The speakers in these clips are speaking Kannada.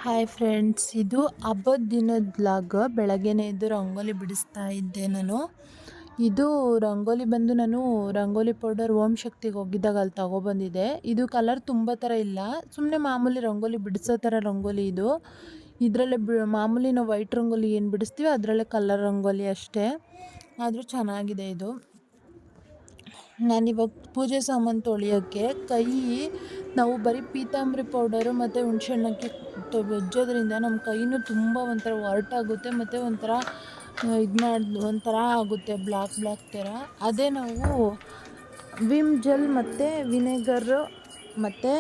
ಹಾಯ್ ಫ್ರೆಂಡ್ಸ್, ಇದು ಹಬ್ಬದ ದಿನದ ವ್ಲಾಗ್. ಬೆಳಗ್ಗೆನೇ ಎದ್ದು ರಂಗೋಲಿ ಬಿಡಿಸ್ತಾ ಇದ್ದೆ ನಾನು. ಇದು ರಂಗೋಲಿ ಬಂದು ನಾನು ರಂಗೋಲಿ ಪೌಡರ್ ಓಂ ಶಕ್ತಿಗೆ ಹೋಗಿದ್ದಾಗ ಅಲ್ಲಿ ತೊಗೊಬಂದಿದ್ದೆ. ಇದು ಕಲರ್ ತುಂಬ ಥರ ಇಲ್ಲ, ಸುಮ್ಮನೆ ಮಾಮೂಲಿ ರಂಗೋಲಿ ಬಿಡಿಸೋ ಥರ ರಂಗೋಲಿ ಇದು. ಇದರಲ್ಲೇ ಮಾಮೂಲಿ ನಾವು ವೈಟ್ ರಂಗೋಲಿ ಏನು ಬಿಡಿಸ್ತೀವಿ ಅದರಲ್ಲೇ ಕಲರ್ ರಂಗೋಲಿ ಅಷ್ಟೇ, ಆದರೂ ಚೆನ್ನಾಗಿದೆ ಇದು. ನಾನಿವಾಗ ಪೂಜೆ ಸಾಮಾನು ತೊಳೆಯೋಕ್ಕೆ ನಾವು ಬರೀ ಪೀತಾಂಬರಿ ಪೌಡರು ಮತ್ತು ಹುಣ್ಸೆಹಣ್ಣಕ್ಕಿ ಉಜ್ಜೋದ್ರಿಂದ ನಮ್ಮ ಕೈನೂ ತುಂಬ ಒಂಥರ ಒರಟಾಗುತ್ತೆ ಮತ್ತು ಒಂಥರ ಆಗುತ್ತೆ, ಬ್ಲ್ಯಾಕ್ ಥರ. ಅದೇ ನಾವು ವಿಮ್ ಜೆಲ್ ಮತ್ತು ವಿನೆಗರು ಮತ್ತು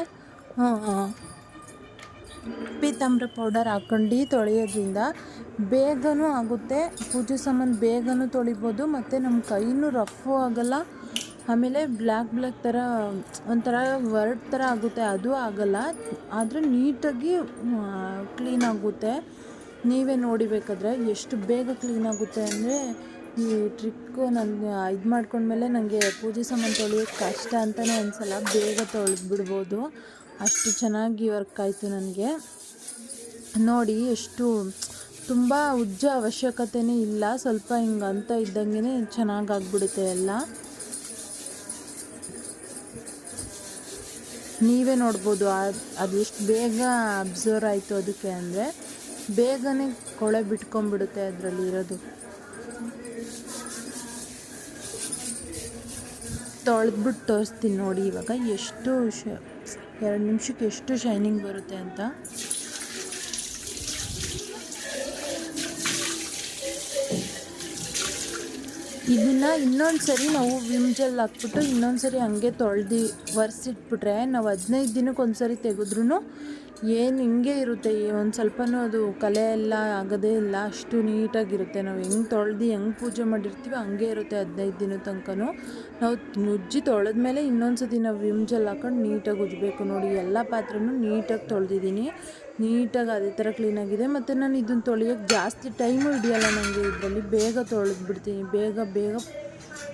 ಪೀತಾಂಬರಿ ಪೌಡರ್ ಹಾಕ್ಕೊಂಡು ತೊಳೆಯೋದ್ರಿಂದ ಬೇಗನೂ ಆಗುತ್ತೆ, ಪೂಜೆ ಸಾಮಾನು ಬೇಗನೂ ತೊಳಿಬೋದು ಮತ್ತು ನಮ್ಮ ಕೈನೂ ರಫು ಆಗೋಲ್ಲ. ಆಮೇಲೆ ಬ್ಲ್ಯಾಕ್ ಥರ ಒಂಥರ ಒರಟು ಥರ ಆಗುತ್ತೆ, ಅದು ಆಗೋಲ್ಲ. ಆದರೆ ನೀಟಾಗಿ ಕ್ಲೀನ್ ಆಗುತ್ತೆ. ನೀವೇ ನೋಡಿಬೇಕಾದ್ರೆ ಎಷ್ಟು ಬೇಗ ಕ್ಲೀನ್ ಆಗುತ್ತೆ ಅಂದರೆ, ಈ ಟ್ರಿಕ್ಕು ನಾನು ಇದು ಮಾಡ್ಕೊಂಡ್ಮೇಲೆ ನನಗೆ ಪೂಜೆ ಸಾಮಾನು ತೊಳೆಯೋಕ್ಕೆ ಕಷ್ಟ ಅಂತಲೇ ಅನಿಸಲ್ಲ, ಬೇಗ ತೊಳೆದ್ಬಿಡ್ಬೋದು, ಅಷ್ಟು ಚೆನ್ನಾಗಿ ವರ್ಕ್ ಆಯಿತು ನನಗೆ. ನೋಡಿ ಎಷ್ಟು ತುಂಬ ಉಜ್ಜೋ ಅವಶ್ಯಕತೆಯೇ ಇಲ್ಲ, ಸ್ವಲ್ಪ ಹಿಂಗೆ ಅಂತ ಇದ್ದಂಗೆ ಚೆನ್ನಾಗಾಗ್ಬಿಡುತ್ತೆ ಎಲ್ಲ. ನೀವೇ ನೋಡ್ಬೋದು ಅದು ಎಷ್ಟು ಬೇಗ ಅಬ್ಸರ್ವ್ ಆಯಿತು ಅದಕ್ಕೆ ಅಂದರೆ, ಬೇಗನೆ ಕೊಳೆ ಬಿಟ್ಕೊಂಡ್ಬಿಡುತ್ತೆ ಅದರಲ್ಲಿ ಇರೋದು. ತೊಳೆದ್ಬಿಟ್ಟು ತೋರಿಸ್ತೀನಿ ನೋಡಿ ಇವಾಗ ಎಷ್ಟು 2 ನಿಮಿಷಕ್ಕೆ ಎಷ್ಟು ಶೈನಿಂಗ್ ಬರುತ್ತೆ ಅಂತ. ಇದನ್ನು ಇನ್ನೊಂದು ಸರಿ ನಾವು ವಿಮ್ ಜೆಲ್ ಹಾಕ್ಬಿಟ್ಟು ಇನ್ನೊಂದು ಸರಿ ಹಂಗೆ ತೊಳೆದು ಒರೆಸಿಟ್ಬಿಟ್ರೆ, ನಾವು 15 ದಿನಕ್ಕೆ ಒಂದು ಸರಿ ತೆಗೆದ್ರೂ ಏನು ಹಿಂಗೆ ಇರುತ್ತೆ, ಒಂದು ಸ್ವಲ್ಪನೂ ಅದು ಕಲೆ ಎಲ್ಲ ಆಗೋದೇ ಇಲ್ಲ, ಅಷ್ಟು ನೀಟಾಗಿರುತ್ತೆ. ನಾವು ಹೆಂಗೆ ತೊಳೆದು ಹೆಂಗೆ ಪೂಜೆ ಮಾಡಿರ್ತೀವಿ ಹಂಗೆ ಇರುತ್ತೆ 15 ದಿನದ ತನಕನೂ. ನಾವು ಉಜ್ಜಿ ತೊಳೆದ್ಮೇಲೆ ಇನ್ನೊಂದು ಸತಿ ನಾವು ವಿಮ್ ಜೆಲ್ ಹಾಕೊಂಡು ನೀಟಾಗಿ ಉಜ್ಜಬೇಕು. ನೋಡಿ ಎಲ್ಲ ಪಾತ್ರೆನೂ ನೀಟಾಗಿ ತೊಳೆದಿದ್ದೀನಿ, ನೀಟಾಗಿ ಅದೇ ಥರ ಕ್ಲೀನಾಗಿದೆ. ಮತ್ತು ನಾನು ಇದನ್ನು ತೊಳೆಯೋಕ್ಕೆ ಜಾಸ್ತಿ ಟೈಮು ಹಿಡಿಯೋಲ್ಲ ನನಗೆ, ಇದರಲ್ಲಿ ಬೇಗ ತೊಳೆದ್ಬಿಡ್ತೀನಿ, ಬೇಗ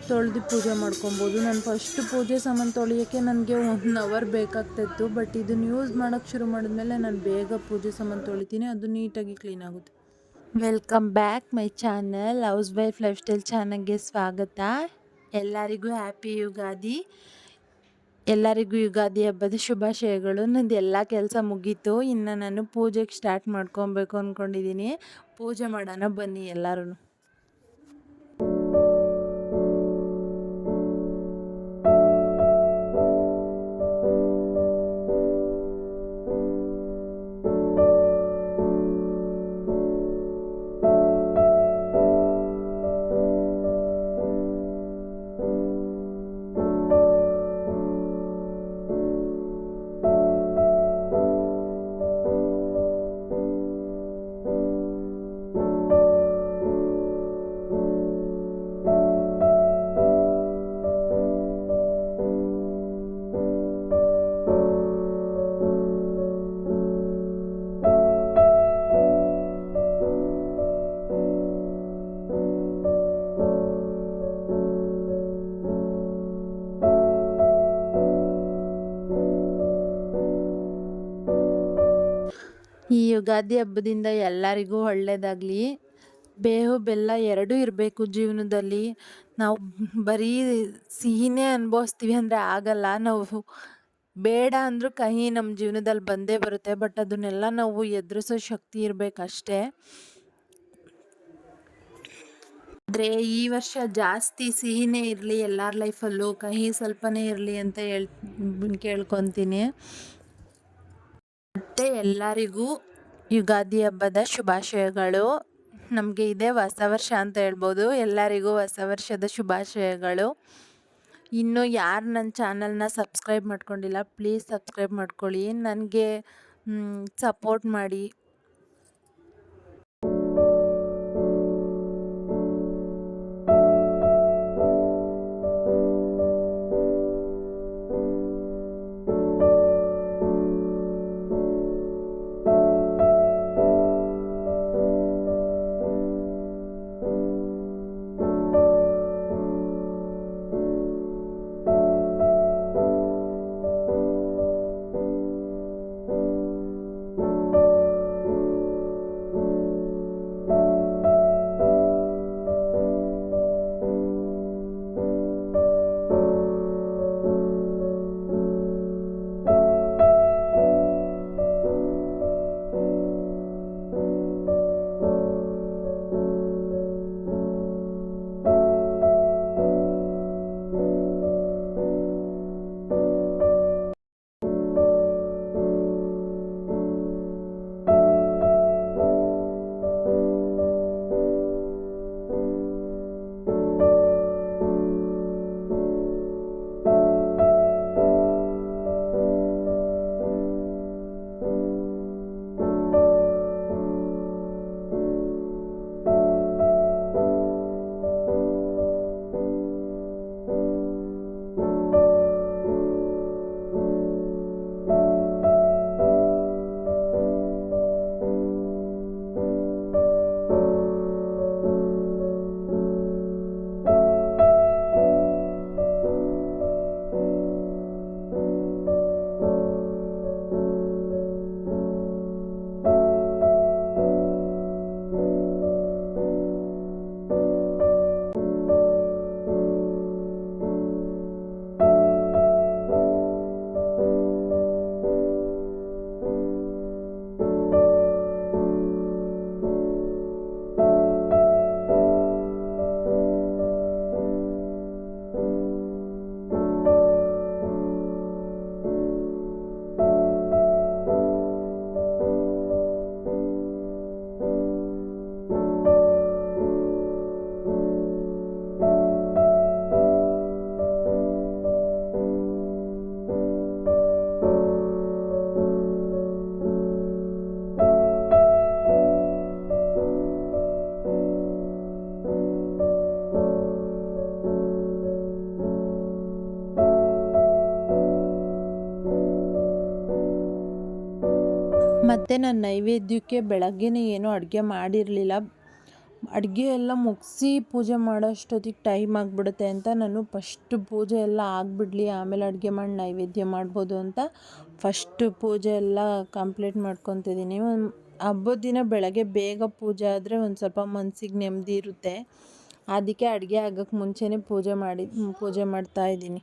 ತೊಳೆದು ಪೂಜೆ ಮಾಡ್ಕೊಬೋದು. ನಾನು ಫಸ್ಟು ಪೂಜೆ ಸಾಮಾನು ತೊಳೆಯೋಕ್ಕೆ ನನಗೆ 1 ಅವರ್ ಬೇಕಾಗ್ತಾಯಿತ್ತು, ಬಟ್ ಇದನ್ನು ಯೂಸ್ ಮಾಡೋಕ್ಕೆ ಶುರು ಮಾಡಿದ್ಮೇಲೆ ನಾನು ಬೇಗ ಪೂಜೆ ಸಾಮಾನು ತೊಳಿತೀನಿ, ಅದು ನೀಟಾಗಿ ಕ್ಲೀನ್ ಆಗುತ್ತೆ. Welcome back my channel, house wife life style ಚಾನಲ್ಗೆ ಸ್ವಾಗತ. ಎಲ್ಲರಿಗೂ ಹ್ಯಾಪಿ ಯುಗಾದಿ, ಎಲ್ಲರಿಗೂ ಯುಗಾದಿ ಹಬ್ಬದ ಶುಭಾಶಯಗಳು. ನಂದು ಎಲ್ಲ ಕೆಲಸ ಮುಗೀತು, ಇನ್ನು ನಾನು ಪೂಜೆಗೆ ಸ್ಟಾರ್ಟ್ ಮಾಡ್ಕೊಬೇಕು ಅಂದ್ಕೊಂಡಿದ್ದೀನಿ. ಪೂಜೆ ಮಾಡೋಣ ಬನ್ನಿ ಎಲ್ಲರೂ. ಈ ಯುಗಾದಿ ಹಬ್ಬದಿಂದ ಎಲ್ಲರಿಗೂ ಒಳ್ಳೆಯದಾಗಲಿ. ಬೇವು ಬೆಲ್ಲ ಎರಡೂ ಇರಬೇಕು ಜೀವನದಲ್ಲಿ. ನಾವು ಬರೀ ಸಿಹಿನೇ ಅನುಭವಿಸ್ತೀವಿ ಅಂದರೆ ಆಗಲ್ಲ, ನಾವು ಬೇಡ ಅಂದರೂ ಕಹಿ ನಮ್ಮ ಜೀವನದಲ್ಲಿ ಬಂದೇ ಬರುತ್ತೆ, ಬಟ್ ಅದನ್ನೆಲ್ಲ ನಾವು ಎದುರಿಸೋ ಶಕ್ತಿ ಇರಬೇಕಷ್ಟೇ. ಆದರೆ ಈ ವರ್ಷ ಜಾಸ್ತಿ ಸಿಹಿನೇ ಇರಲಿ ಎಲ್ಲರ ಲೈಫಲ್ಲೂ, ಕಹಿ ಸ್ವಲ್ಪನೇ ಇರಲಿ ಅಂತ ಕೇಳ್ಕೊತೀನಿ. ಮತ್ತು ಎಲ್ಲರಿಗೂ ಯುಗಾದಿ ಹಬ್ಬದ ಶುಭಾಶಯಗಳು. ನಮಗೆ ಇದೇ ಹೊಸ ವರ್ಷ ಅಂತ ಹೇಳ್ಬೋದು, ಎಲ್ಲರಿಗೂ ಹೊಸ ವರ್ಷದ ಶುಭಾಶಯಗಳು. ಇನ್ನು ಯಾರು ನನ್ನ ಚಾನಲ್ನ ಸಬ್ಸ್ಕ್ರೈಬ್ ಮಾಡ್ಕೊಂಡಿಲ್ಲ, ಪ್ಲೀಸ್ ಸಬ್ಸ್ಕ್ರೈಬ್ ಮಾಡ್ಕೊಳ್ಳಿ, ನನಗೆ ಸಪೋರ್ಟ್ ಮಾಡಿ. ಮತ್ತು ನಾನು ನೈವೇದ್ಯಕ್ಕೆ ಬೆಳಗ್ಗೆನೇ ಏನೂ ಅಡುಗೆ ಮಾಡಿರಲಿಲ್ಲ. ಅಡುಗೆ ಎಲ್ಲ ಮುಗಿಸಿ ಪೂಜೆ ಮಾಡೋ ಅಷ್ಟೊತ್ತಿಗೆ ಟೈಮ್ ಆಗಿಬಿಡುತ್ತೆ ಅಂತ ನಾನು ಫಸ್ಟು ಪೂಜೆ ಎಲ್ಲ ಆಗಿಬಿಡ್ಲಿ ಆಮೇಲೆ ಅಡುಗೆ ಮಾಡಿ ನೈವೇದ್ಯ ಮಾಡ್ಬೋದು ಅಂತ ಫಸ್ಟು ಪೂಜೆ ಎಲ್ಲ ಕಂಪ್ಲೀಟ್ ಮಾಡ್ಕೊತಿದ್ದೀನಿ. ಹಬ್ಬದ ದಿನ ಬೆಳಗ್ಗೆ ಬೇಗ ಪೂಜೆ ಆದರೆ ಒಂದು ಸ್ವಲ್ಪ ಮನಸ್ಸಿಗೆ ನೆಮ್ಮದಿ ಇರುತ್ತೆ. ಅದಕ್ಕೆ ಅಡುಗೆ ಆಗೋಕ್ಕೆ ಮುಂಚೆನೇ ಪೂಜೆ ಮಾಡ್ತಾಯಿದ್ದೀನಿ.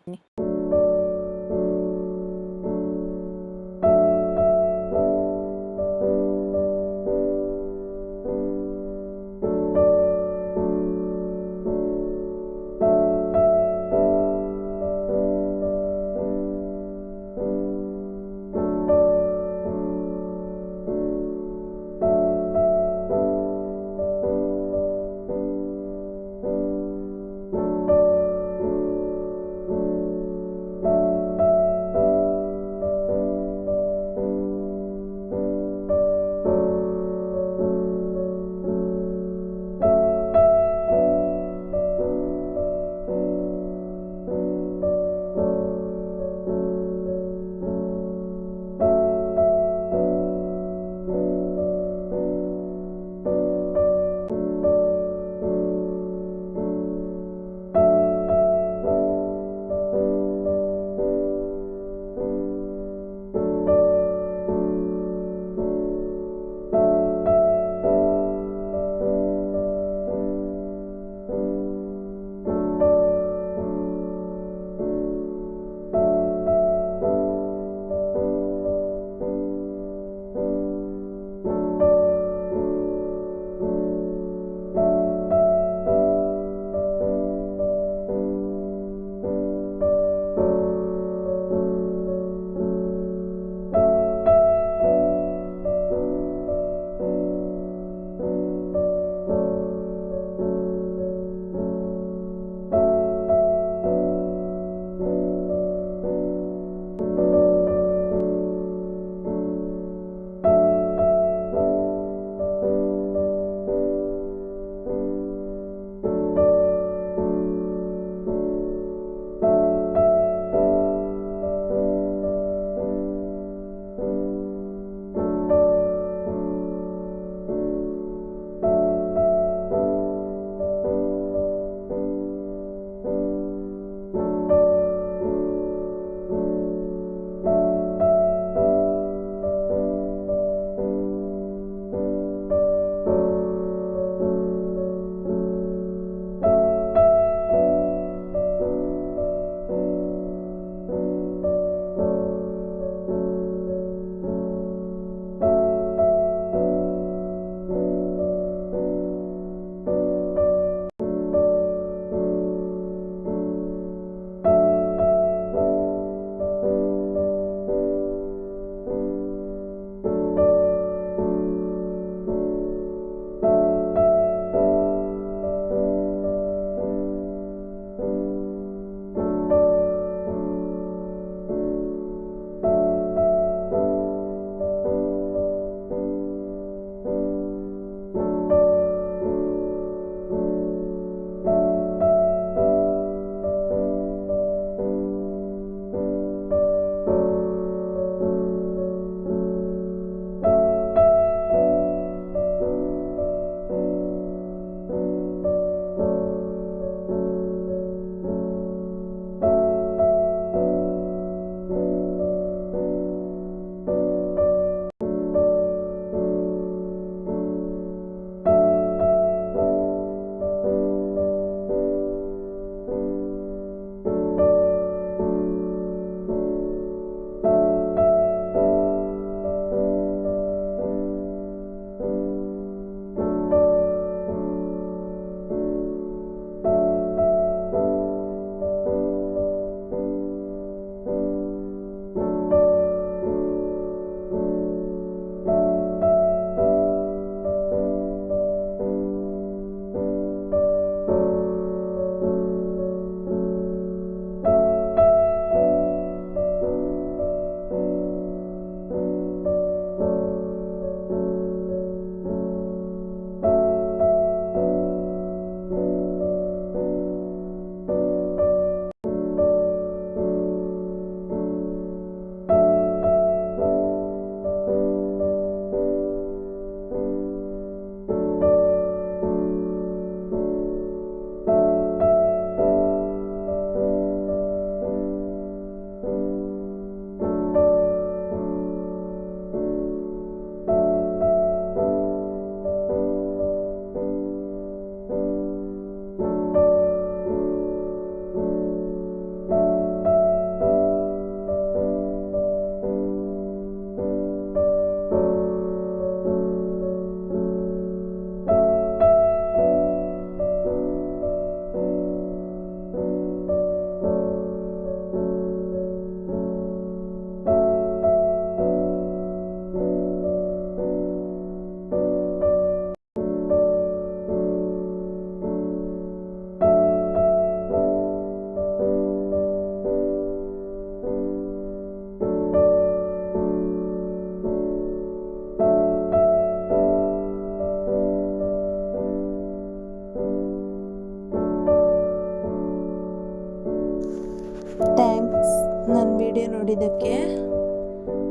ವಿಡಿಯೋ ನೋಡಿದ್ದಕ್ಕೆ.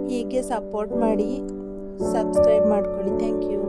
ಹೀಗೆ ಸಪೋರ್ಟ್ ಮಾಡಿ, ಸಬ್ಸ್ಕ್ರೈಬ್ ಮಾಡ್ಕೊಳ್ಳಿ. Thank you.